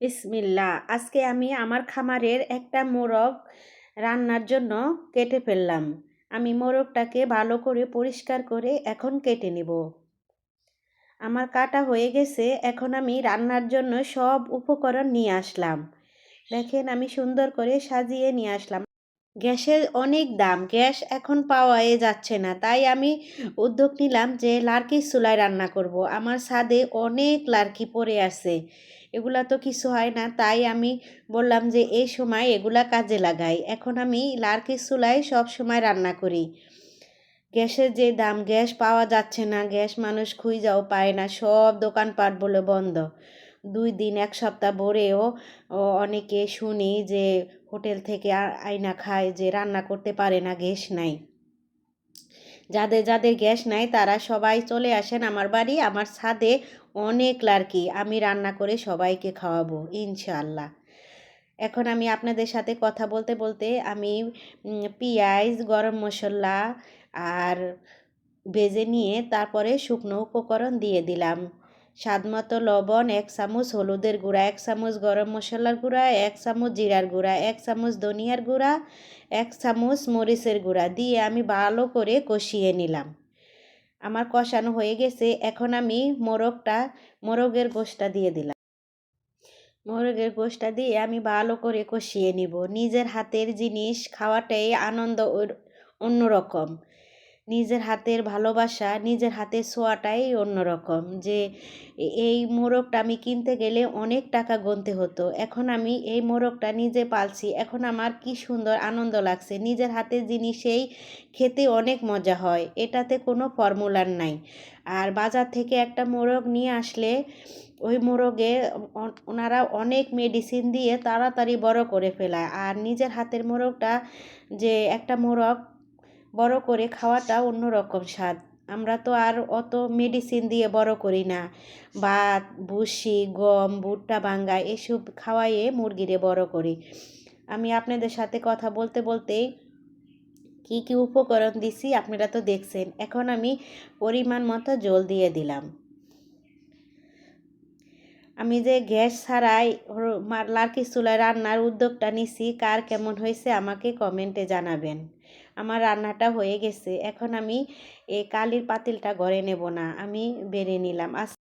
বিসমিল্লাহ। আজকে আমি আমার খামারের একটা মোরগ রান্নার জন্য কেটে ফেললাম। আমি মোরগটাকে ভালো করে পরিষ্কার করে এখন কেটে নিব। আমার কাটা হয়ে গেছে। এখন আমি রান্নার জন্য সব উপকরণ নিয়ে আসলাম। দেখেন আমি সুন্দর করে সাজিয়ে নিয়ে আসলাম। গ্যাসের অনেক দাম, গ্যাস এখন পাওয়াই যাচ্ছে না, তাই আমি উদ্যোগ নিলাম যে লার্কির চুলায় রান্না করব। আমার ছাদে অনেক লার্কি পড়ে আছে, এগুলা তো কিছু হয় না, তাই আমি বললাম যে এই সময় এগুলা কাজে লাগাই। এখন আমি লার্কির চুলায় সব সময় রান্না করি। গ্যাসের যে দাম, গ্যাস পাওয়া যাচ্ছে না, গ্যাস মানুষ খুঁজেও পায় না, সব দোকানপাট বলে বন্ধ। 2 দিন 1 সপ্তাহ ভরেও অনেকে শুনি যে হোটেল থেকে আইনা খায় যে রান্না করতে পারে না, গ্যাস নাই। যাদের যাদের গ্যাস নাই তারা সবাই চলে আসেন আমার বাড়ি, আমার ছাদে অনেক লার্কি, আমি রান্না করে সবাইকে খাওয়াবো ইনশাআল্লাহ। এখন আমি আপনাদের সাথে কথা বলতে বলতে আমি পেঁয়াজ, গরম মশলা আর ভেজে নিয়ে তারপরে শুকনো উপকরণ দিয়ে দিলাম। স্বাদমতো লবণ, 1 চামচ হলুদের গুঁড়া, 1 চামচ গরম মশলার গুঁড়া, 1 চামচ জিরার গুঁড়া, 1 চামচ ধনিয়ার গুঁড়া, 1 চামচ মরিচের গুঁড়া দিয়ে আমি ভালো করে কষিয়ে নিলাম। আমার কষানো হয়ে গেছে। এখন আমি মোরগের গোশটা দিয়ে দিলাম। মোরগের গোশটা দিয়ে আমি ভালো করে কষিয়ে নিব। নিজের হাতের জিনিস খাওয়াটাই আনন্দ অন্যরকম। নিজের হাতের ভালোবাসা, নিজের হাতের ছোঁয়াটাই অন্যরকম। যে এই মোরগটা আমি কিনতে গেলে অনেক টাকা গুনতে হতো, এখন আমি এই মোরগটা নিজে পালছি, এখন আমার কি সুন্দর আনন্দ লাগছে। নিজের হাতের জিনিসেই খেতে অনেক মজা হয়, এটাতে কোনো ফর্মুলার নাই। আর বাজার থেকে একটা মোরগ নিয়ে আসলে ওই মোরগে ওনারা অনেক মেডিসিন দিয়ে তাড়াতাড়ি বড় করে ফেলায়। আর নিজের হাতের মোরগটা, যে একটা মোরগ বড় করে খাওয়াটা অন্যরকম স্বাদ। আমরা তো আর অত মেডিসিন দিয়ে বড় করি না, ভাত, ভুসি, গম, ভুট্টা ভাঙ্গা এসব খাওয়াইয়ে মুরগিরে বড় করি। আমি আপনাদের সাথে কথা বলতে বলতেই কি কি উপকরণ দিছি আপনারা তো দেখছেন। এখন আমি পরিমাণ মতো জল দিয়ে দিলাম। আমি যে গ্যাস ছাড়াই লার্কির চুলায় রান্নার উদ্যোগটা নিছি, কার কেমন হয়েছে আমাকে কমেন্টে জানাবেন। আমার রান্নাটা হয়ে গেছে। এখন আমি এই কালির পাতিলটা ঘরে নেব না, আমি বেড়ে নিলাম।